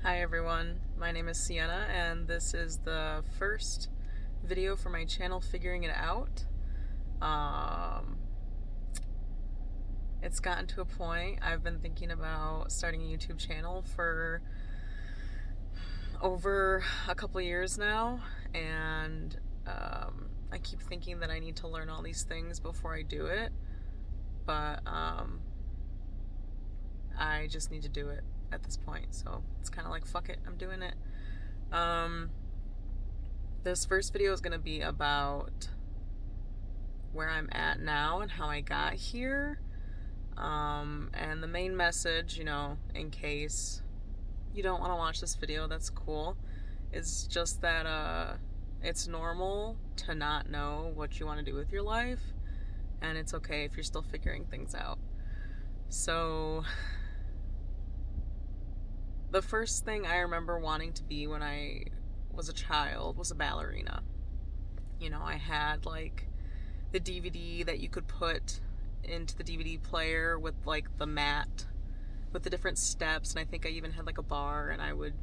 Hi everyone, my name is Sienna and this is the first video for my channel Figuring It Out. It's gotten to a point, I've been thinking about starting a YouTube channel for over a couple years now, and I keep thinking that I need to learn all these things before I do it, but I just need to do it at this point, so it's kind of like, fuck it, I'm doing it. This first video is going to be about where I'm at now and how I got here. And the main message, in case you don't want to watch this video, that's cool. It's just that it's normal to not know what you want to do with your life, and it's okay if you're still figuring things out. So the first thing I remember wanting to be when I was a child was a ballerina. I had like the DVD that you could put into the DVD player with like the mat with the different steps, and I think I even had like a bar, and I would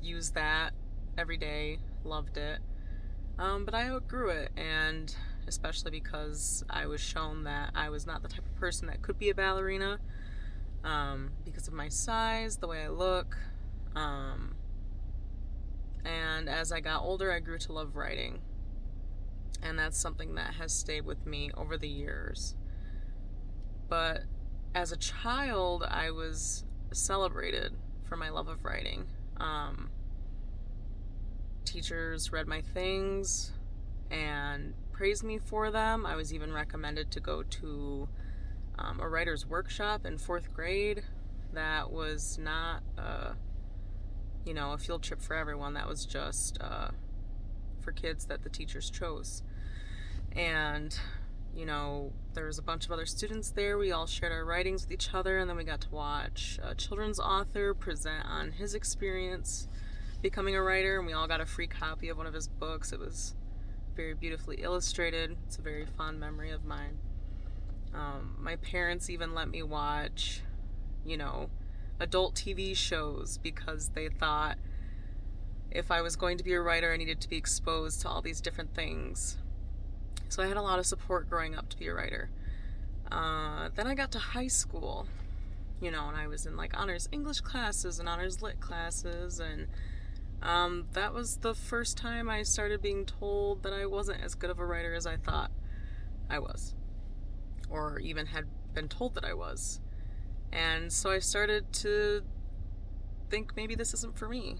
use that every day. Loved it. But I outgrew it, and especially because I was shown that I was not the type of person that could be a ballerina, because of my size, the way I look. And as I got older, I grew to love writing. And that's something that has stayed with me over the years. But as a child, I was celebrated for my love of writing. Teachers read my things and praised me for them. I was even recommended to go to a writer's workshop in 4th grade. That was not a field trip for everyone. That was just for kids that the teachers chose. And there was a bunch of other students there. We all shared our writings with each other, and then we got to watch a children's author present on his experience becoming a writer, and we all got a free copy of one of his books. It was very beautifully illustrated. It's a very fond memory of mine. My parents even let me watch adult TV shows because they thought if I was going to be a writer, I needed to be exposed to all these different things. So I had a lot of support growing up to be a writer. Then I got to high school, and I was in like honors English classes and honors lit classes, and that was the first time I started being told that I wasn't as good of a writer as I thought I was, or even had been told that I was. And so I started to think maybe this isn't for me.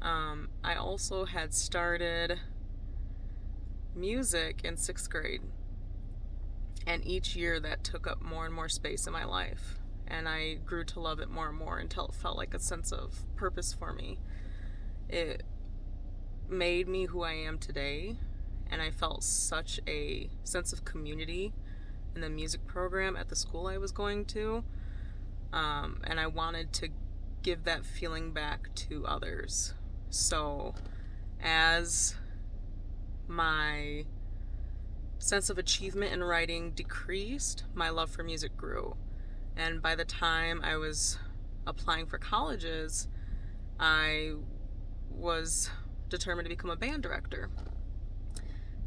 I also had started music in 6th grade, and each year that took up more and more space in my life, and I grew to love it more and more until it felt like a sense of purpose for me. It made me who I am today, and I felt such a sense of community in the music program at the school I was going to. And I wanted to give that feeling back to others. So as my sense of achievement in writing decreased, my love for music grew. And by the time I was applying for colleges, I was determined to become a band director.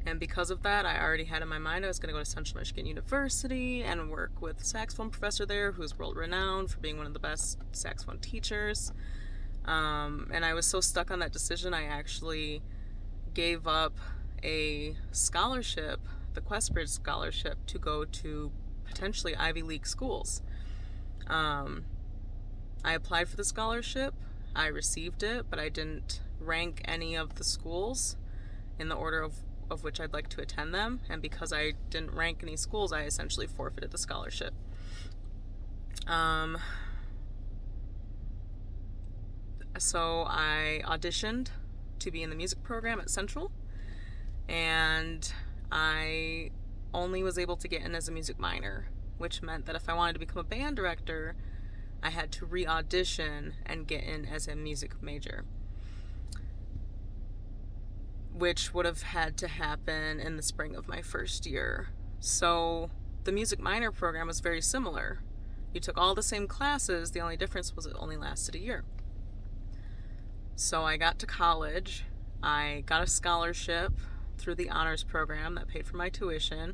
And because of that, I already had in my mind I was going to go to Central Michigan University and work with a saxophone professor there who's world renowned for being one of the best saxophone teachers. And I was so stuck on that decision, I actually gave up a scholarship, the Questbridge Scholarship, to go to potentially Ivy League schools. I applied for the scholarship, I received it, but I didn't rank any of the schools in the order of which I'd like to attend them, and because I didn't rank any schools, I essentially forfeited the scholarship. So I auditioned to be in the music program at Central, and I only was able to get in as a music minor, which meant that if I wanted to become a band director, I had to re-audition and get in as a music major, which would have had to happen in the spring of my first year. So the music minor program was very similar. You took all the same classes, the only difference was it only lasted a year. So I got to college, I got a scholarship through the honors program that paid for my tuition,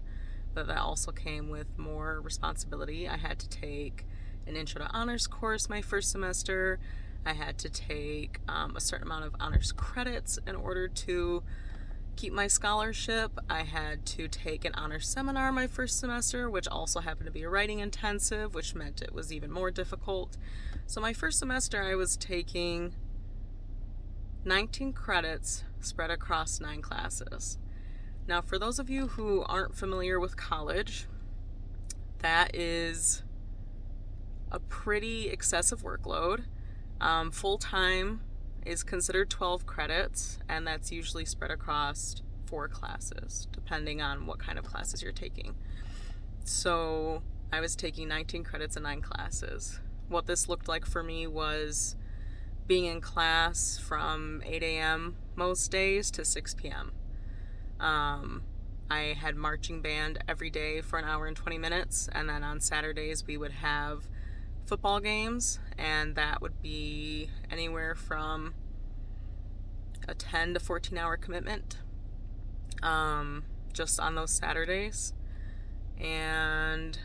but that also came with more responsibility. I had to take an intro to honors course my first semester. I had to take a certain amount of honors credits in order to keep my scholarship. I had to take an honors seminar my first semester, which also happened to be a writing intensive, which meant it was even more difficult. So my first semester I was taking 19 credits spread across 9 classes. Now, for those of you who aren't familiar with college, that is a pretty excessive workload. Full-time is considered 12 credits, and that's usually spread across 4 classes, depending on what kind of classes you're taking. So I was taking 19 credits in 9 classes. What this looked like for me was being in class from 8 a.m. most days to 6 p.m. I had marching band every day for an hour and 20 minutes, and then on Saturdays we would have football games, and that would be anywhere from a 10 to 14 hour commitment just on those Saturdays. And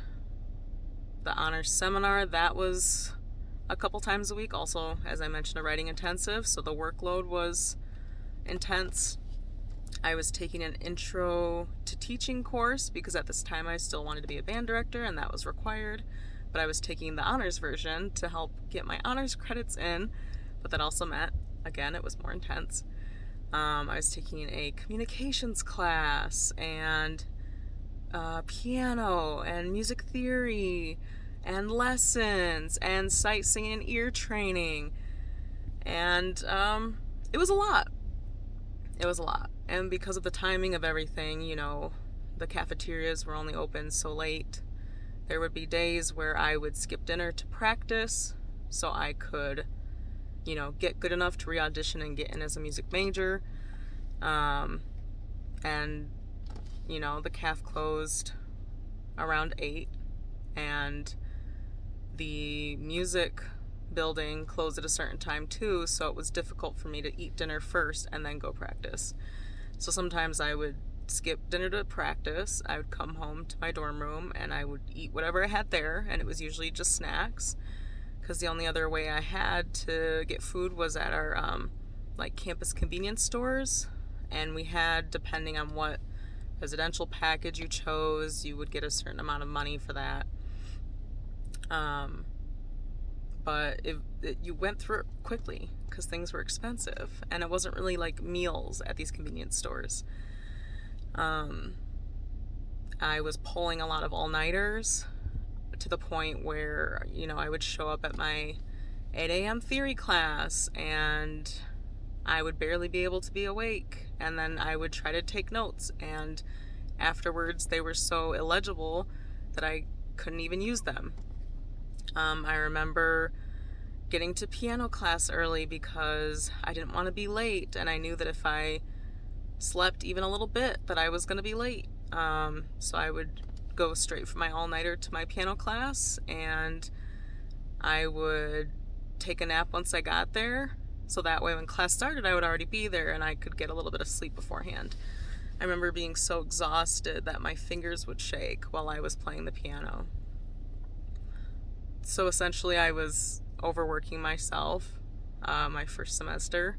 the honors seminar, that was a couple times a week. Also, as I mentioned, a writing intensive, so the workload was intense. I was taking an intro to teaching course because at this time I still wanted to be a band director and that was required, but I was taking the honors version to help get my honors credits in, but that also meant, again, it was more intense. I was taking a communications class and piano and music theory and lessons and sight singing and ear training, and it was a lot. It was a lot. And because of the timing of everything, the cafeterias were only open so late. There would be days where I would skip dinner to practice so I could, get good enough to re-audition and get in as a music major. And, the caf closed around 8, and the music building closed at a certain time too, so it was difficult for me to eat dinner first and then go practice. So sometimes I would skip dinner to practice, I would come home to my dorm room and I would eat whatever I had there, and it was usually just snacks, because the only other way I had to get food was at our campus convenience stores, and we had, depending on what residential package you chose, you would get a certain amount of money for that. But you went through it quickly because things were expensive, and it wasn't really like meals at these convenience stores. I was pulling a lot of all-nighters to the point where, I would show up at my 8 a.m. theory class and I would barely be able to be awake, and then I would try to take notes, and afterwards they were so illegible that I couldn't even use them. I remember getting to piano class early because I didn't want to be late, and I knew that if I slept even a little bit that I was going to be late. So I would go straight from my all-nighter to my piano class, and I would take a nap once I got there, so that way when class started I would already be there and I could get a little bit of sleep beforehand. I remember being so exhausted that my fingers would shake while I was playing the piano. So essentially I was overworking myself my first semester.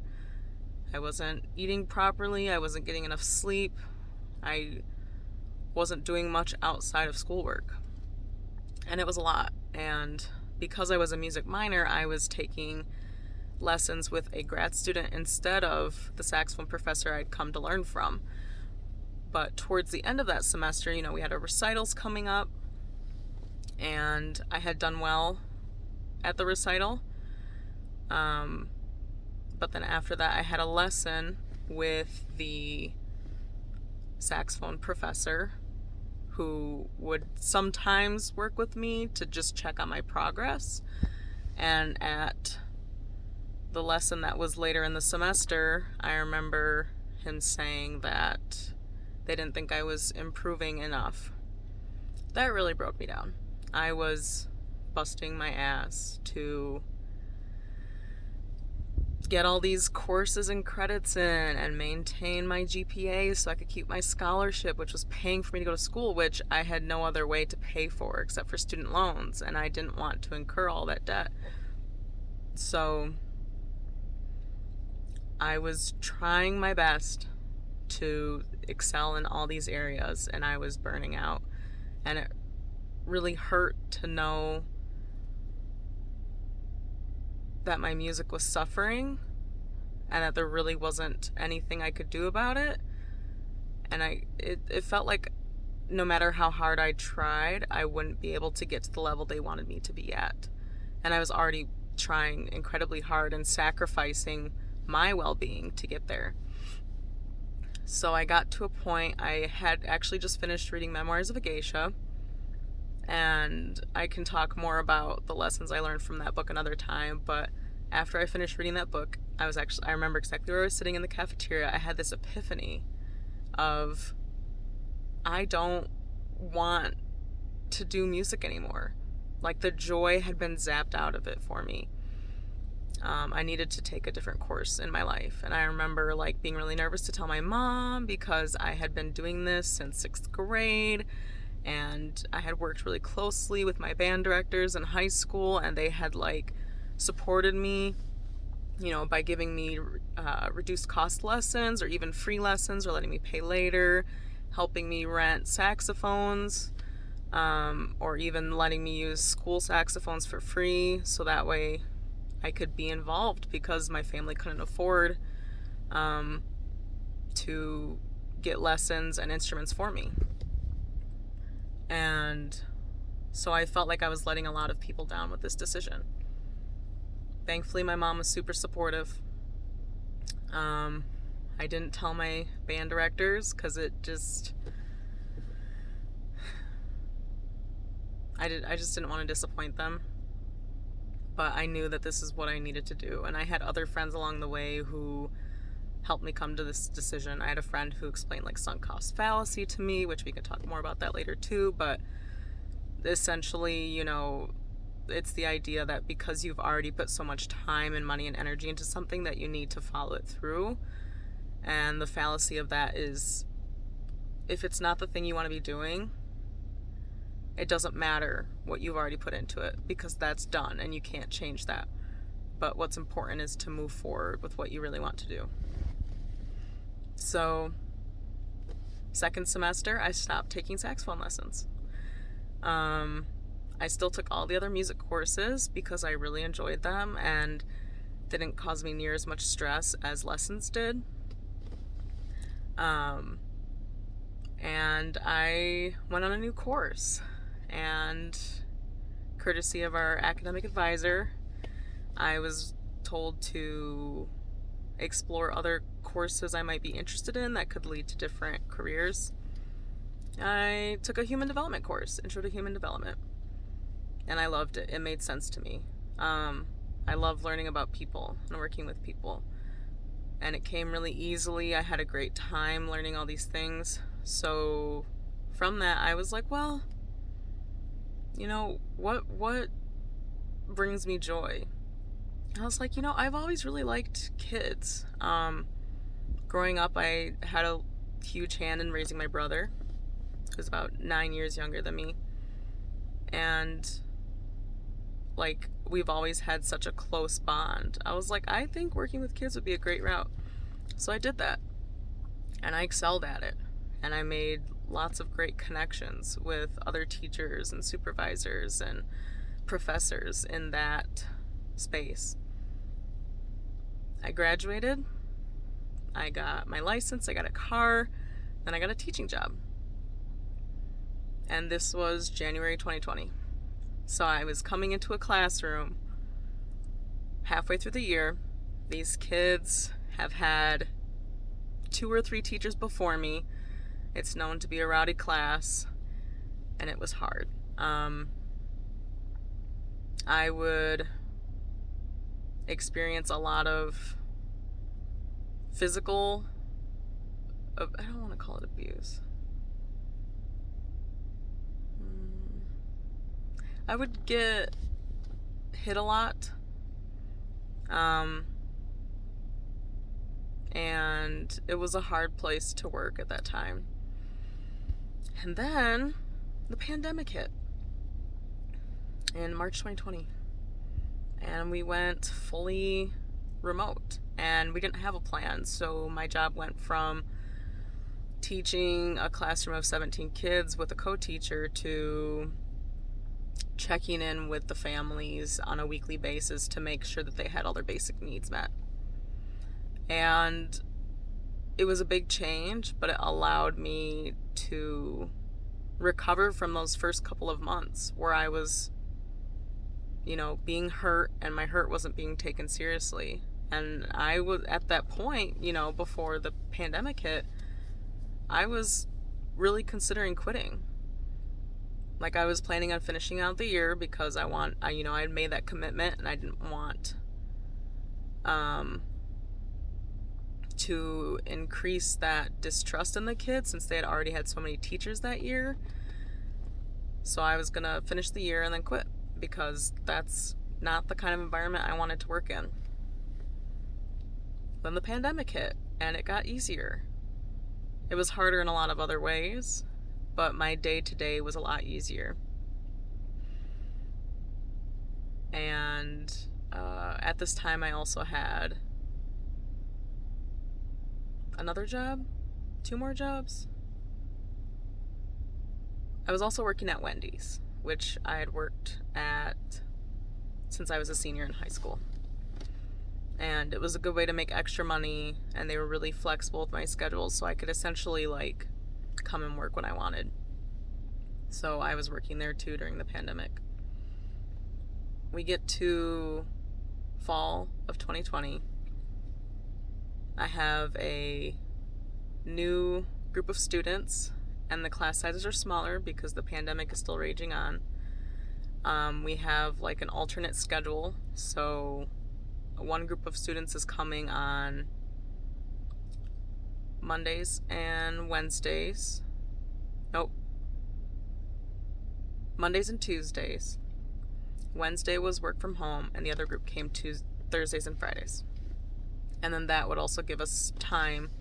I wasn't eating properly, I wasn't getting enough sleep, I wasn't doing much outside of schoolwork, and it was a lot. And because I was a music minor, I was taking lessons with a grad student instead of the saxophone professor I'd come to learn from. But towards the end of that semester, we had our recitals coming up, and I had done well at the recital. But then after that, I had a lesson with the saxophone professor who would sometimes work with me to just check on my progress. And at the lesson that was later in the semester, I remember him saying that they didn't think I was improving enough. That really broke me down. I was busting my ass to get all these courses and credits in and maintain my GPA so I could keep my scholarship, which was paying for me to go to school, which I had no other way to pay for except for student loans, and I didn't want to incur all that debt. So I was trying my best to excel in all these areas, and I was burning out, and it really hurt to know that my music was suffering and that there really wasn't anything I could do about it. And it felt like no matter how hard I tried, I wouldn't be able to get to the level they wanted me to be at. And I was already trying incredibly hard and sacrificing my well-being to get there. So I got to a point, I had actually just finished reading Memoirs of a Geisha, and I can talk more about the lessons I learned from that book another time, but after I finished reading that book, I remember exactly where I was sitting in the cafeteria. I had this epiphany of, I don't want to do music anymore. Like, the joy had been zapped out of it for me. I needed to take a different course in my life. And I remember like being really nervous to tell my mom because I had been doing this since 6th grade, and I had worked really closely with my band directors in high school, and they had like supported me, you know, by giving me reduced cost lessons or even free lessons or letting me pay later, helping me rent saxophones, or even letting me use school saxophones for free, so that way I could be involved because my family couldn't afford to get lessons and instruments for me. And so I felt like I was letting a lot of people down with this decision. Thankfully, my mom was super supportive. I didn't tell my band directors because I just didn't want to disappoint them. But I knew that this is what I needed to do. And I had other friends along the way who helped me come to this decision. I had a friend who explained like sunk cost fallacy to me, which we could talk more about that later too. But essentially, you know, it's the idea that because you've already put so much time and money and energy into something that you need to follow it through. And the fallacy of that is, if it's not the thing you want to be doing, it doesn't matter what you've already put into it, because that's done and you can't change that. But what's important is to move forward with what you really want to do. So, second semester, I stopped taking saxophone lessons. I still took all the other music courses because I really enjoyed them and didn't cause me near as much stress as lessons did. And I went on a new course, and courtesy of our academic advisor, I was told to explore other courses I might be interested in that could lead to different careers. I took a human development course, Intro to Human Development, and I loved it. It made sense to me. I love learning about people and working with people, and it came really easily. I had a great time learning all these things. So from that, I was like, well, you know, what brings me joy? I was like, you know, I've always really liked kids. Growing up, I had a huge hand in raising my brother, who's about 9 years younger than me. And, like, we've always had such a close bond. I was like, I think working with kids would be a great route. So I did that. And I excelled at it. And I made lots of great connections with other teachers and supervisors and professors in that space. I graduated, I got my license, I got a car, then I got a teaching job. And this was January 2020. So I was coming into a classroom halfway through the year. These kids have had 2 or 3 teachers before me. It's known to be a rowdy class, and it was hard. I would experience a lot of physical, I don't want to call it abuse. I would get hit a lot. And it was a hard place to work at that time. And then the pandemic hit in March 2020. And we went fully remote. And we didn't have a plan. So my job went from teaching a classroom of 17 kids with a co-teacher to checking in with the families on a weekly basis to make sure that they had all their basic needs met. And it was a big change, but it allowed me to recover from those first couple of months where I was, being hurt and my hurt wasn't being taken seriously. And I was at that point, before the pandemic hit, I was really considering quitting. Like, I was planning on finishing out the year because I had made that commitment, and I didn't want to increase that distrust in the kids since they had already had so many teachers that year. So I was gonna finish the year and then quit because that's not the kind of environment I wanted to work in. Then the pandemic hit and it got easier. It was harder in a lot of other ways, but my day-to-day was a lot easier. And at this time I also had another job, 2 more jobs. I was also working at Wendy's, which I had worked at since I was a senior in high school. And it was a good way to make extra money, and they were really flexible with my schedule, so I could essentially come and work when I wanted. So I was working there too during the pandemic. We get to fall of 2020. I have a new group of students, and the class sizes are smaller because the pandemic is still raging on. We have an alternate schedule, so one group of students is coming on Mondays and Wednesdays. Mondays and Tuesdays. Wednesday was work from home, and the other group came Thursdays and Fridays. And then that would also give us time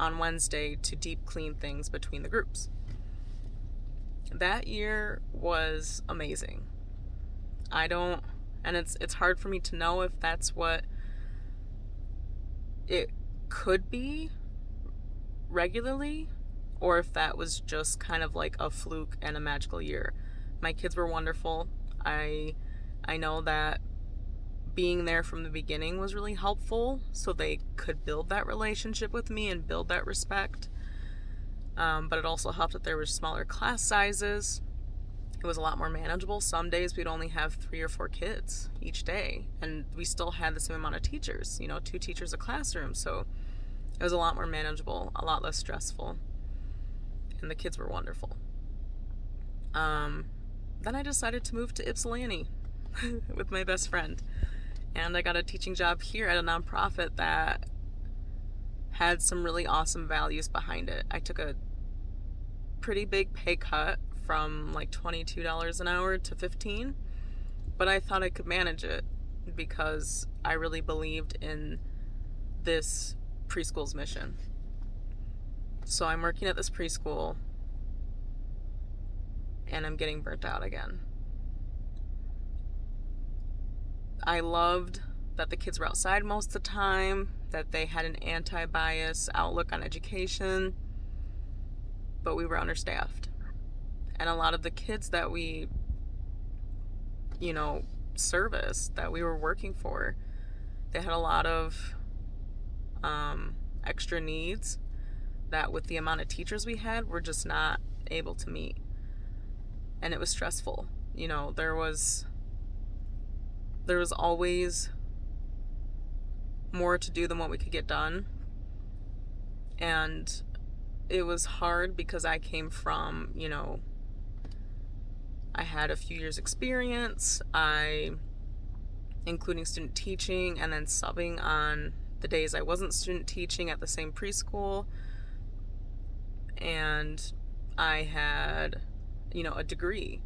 on Wednesday to deep clean things between the groups. That year was amazing. It's hard for me to know if that's what it could be regularly, or if that was just kind of like a fluke and a magical year. My kids were wonderful. I know that being there from the beginning was really helpful, so they could build that relationship with me and build that respect. But it also helped that there were smaller class sizes. It was a lot more manageable. Some days we'd only have 3 or 4 kids each day, and we still had the same amount of teachers, 2 teachers a classroom. So it was a lot more manageable, a lot less stressful, and the kids were wonderful. Then I decided to move to Ypsilanti with my best friend. And I got a teaching job here at a nonprofit that had some really awesome values behind it. I took a pretty big pay cut from $22 an hour to $15, but I thought I could manage it because I really believed in this preschool's mission. So I'm working at this preschool, and I'm getting burnt out again. I loved that the kids were outside most of the time, that they had an anti-bias outlook on education, but we were understaffed. And a lot of the kids that we, serviced, that we were working for, they had a lot of extra needs that with the amount of teachers we had, we're just not able to meet. And it was stressful. There was always more to do than what we could get done. And it was hard because I came from, I had a few years experience, including student teaching and then subbing on the days I wasn't student teaching at the same preschool. And I had, a degree.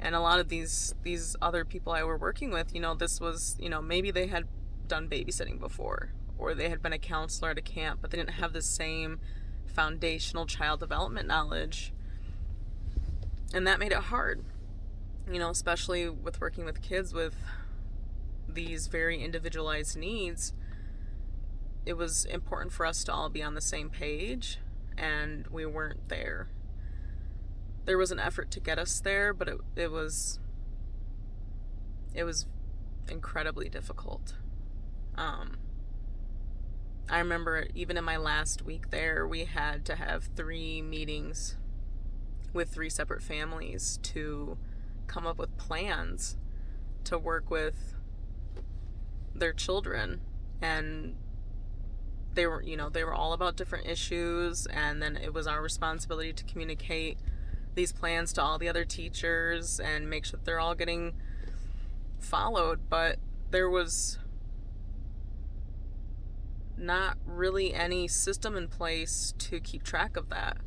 And a lot of these other people I were working with, this was, maybe they had done babysitting before, or they had been a counselor at a camp, but they didn't have the same foundational child development knowledge. And that made it hard, especially with working with kids with these very individualized needs. It was important for us to all be on the same page, and we weren't there. There was an effort to get us there, but it was incredibly difficult. I remember even in my last week there, we had to have 3 meetings with 3 separate families to come up with plans to work with their children. And they were all about different issues, and then it was our responsibility to communicate these plans to all the other teachers and make sure that they're all getting followed. But there was not really any system in place to keep track of that.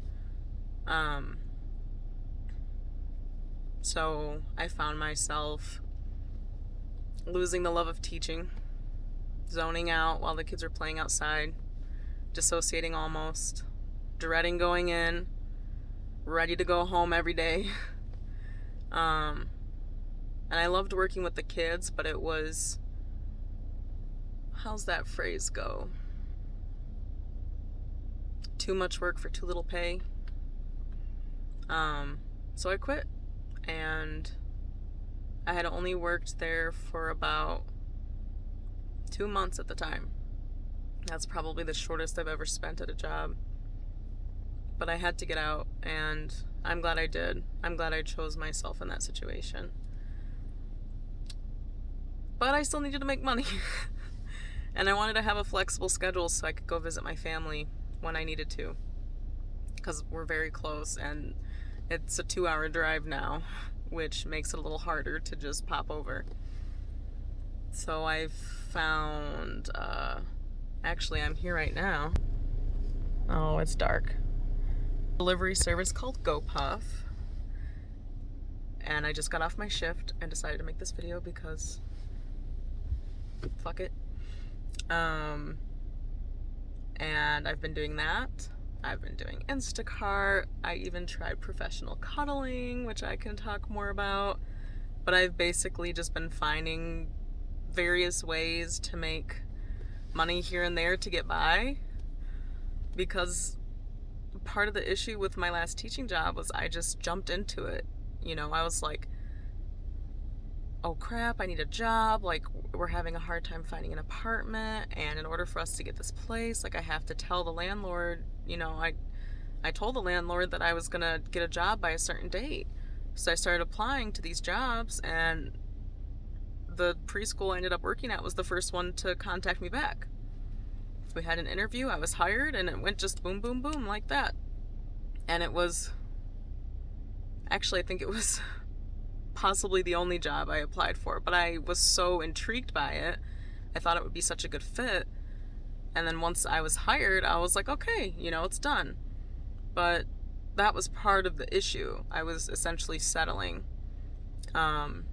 So I found myself losing the love of teaching, zoning out while the kids are playing outside, dissociating almost, dreading going in, ready to go home every day. And I loved working with the kids, but it was, how's that phrase go? Too much work for too little pay. So I quit, and I had only worked there for about 2 months at the time. That's probably the shortest I've ever spent at a job. But I had to get out, and I'm glad I did. I'm glad I chose myself in that situation. But I still needed to make money. And I wanted to have a flexible schedule so I could go visit my family when I needed to. Because we're very close, and it's a 2-hour drive now, which makes it a little harder to just pop over. So I've found, actually I'm here right now. Oh, it's dark. Delivery service called GoPuff, and I just got off my shift and decided to make this video because fuck it. And I've been doing that. I've been doing Instacart. I even tried professional cuddling, which I can talk more about, but I've basically just been finding various ways to make money here and there to get by, because part of the issue with my last teaching job was I just jumped into it. I was like, oh crap, I need a job. Like, we're having a hard time finding an apartment, and in order for us to get this place, like, I have to tell the landlord, I told the landlord that I was gonna get a job by a certain date. So I started applying to these jobs, and the preschool I ended up working at was the first one to contact me back. We had an interview, I was hired, and it went just boom, boom, boom like that. And it was, actually, I think it was possibly the only job I applied for, but I was so intrigued by it. I thought it would be such a good fit. And then once I was hired, I was like, okay, it's done. But that was part of the issue. I was essentially settling, and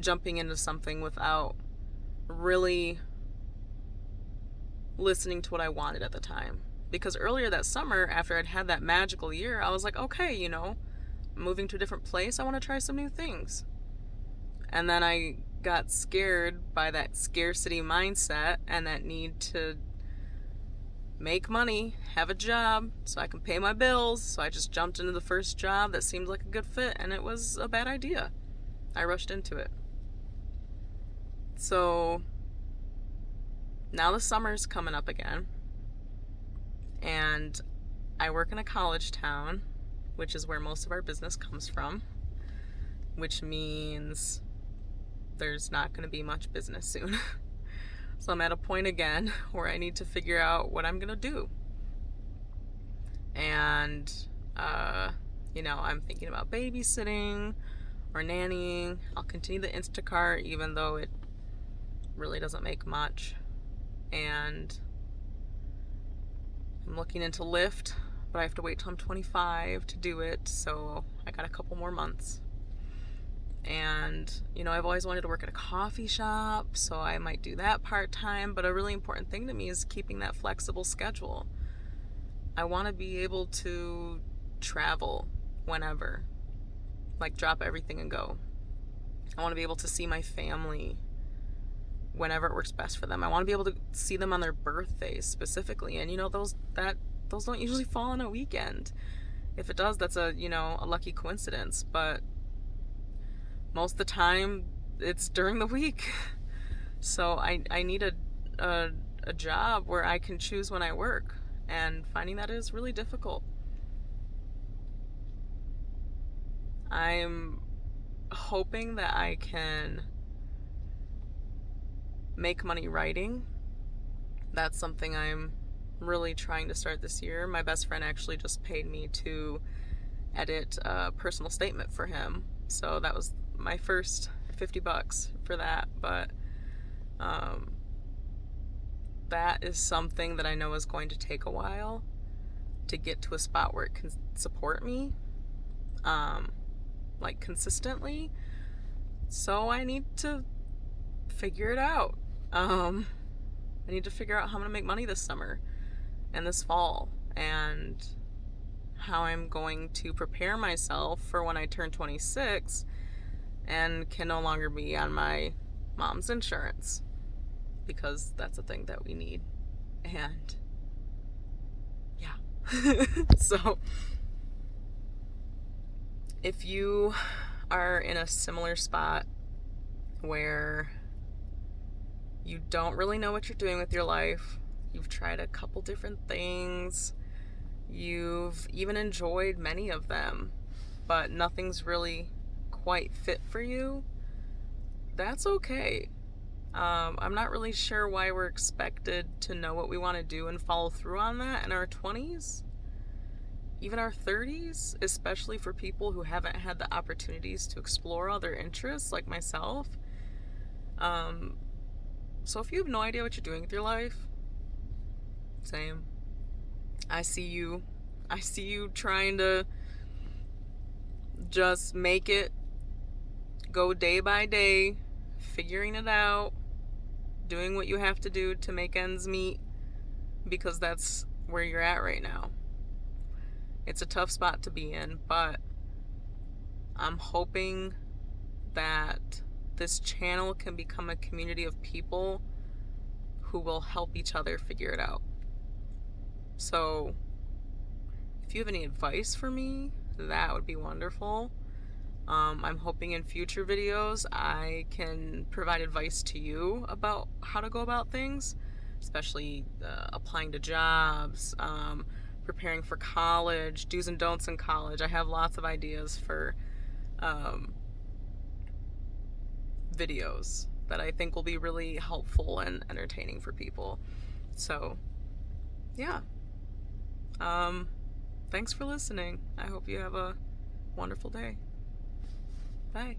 jumping into something without really listening to what I wanted at the time. Because earlier that summer, after I'd had that magical year, I was like, okay, moving to a different place, I want to try some new things. And then I got scared by that scarcity mindset and that need to make money, have a job, so I can pay my bills. So I just jumped into the first job that seemed like a good fit, and it was a bad idea. I rushed into it. So now the summer's coming up again, and I work in a college town, which is where most of our business comes from, which means there's not going to be much business soon. So I'm at a point again where I need to figure out what I'm going to do. And, I'm thinking about babysitting or nannying. I'll continue the Instacart, even though it really doesn't make much. And I'm looking into Lyft, but I have to wait till I'm 25 to do it, so I got a couple more months. And, I've always wanted to work at a coffee shop, so I might do that part-time. But a really important thing to me is keeping that flexible schedule. I want to be able to travel whenever, like drop everything and go. I want to be able to see my family whenever it works best for them. I want to be able to see them on their birthdays specifically. And those don't usually fall on a weekend. If it does, that's a lucky coincidence, but most of the time it's during the week. So I need a job where I can choose when I work, and finding that is really difficult. I'm hoping that I can make money writing. That's something I'm really trying to start this year. My best friend actually just paid me to edit a personal statement for him, so that was my first $50 for that. But that is something that I know is going to take a while to get to a spot where it can support me like consistently. So I need to figure it out. I need to figure out how I'm going to make money this summer and this fall, and how I'm going to prepare myself for when I turn 26 and can no longer be on my mom's insurance, because that's a thing that we need. And yeah. So if you are in a similar spot where you don't really know what you're doing with your life, you've tried a couple different things, you've even enjoyed many of them, but nothing's really quite fit for you, that's okay. I'm not really sure why we're expected to know what we want to do and follow through on that in our 20s, even our 30s, especially for people who haven't had the opportunities to explore other interests like myself. So if you have no idea what you're doing with your life, same. I see you trying to just make it, go day by day, figuring it out, doing what you have to do to make ends meet, because that's where you're at right now. It's a tough spot to be in, but I'm hoping that this channel can become a community of people who will help each other figure it out. So if you have any advice for me, that would be wonderful. I'm hoping in future videos I can provide advice to you about how to go about things, especially applying to jobs, preparing for college, do's and don'ts in college. I have lots of ideas for videos that I think will be really helpful and entertaining for people. So yeah, thanks for listening. I hope you have a wonderful day. Bye.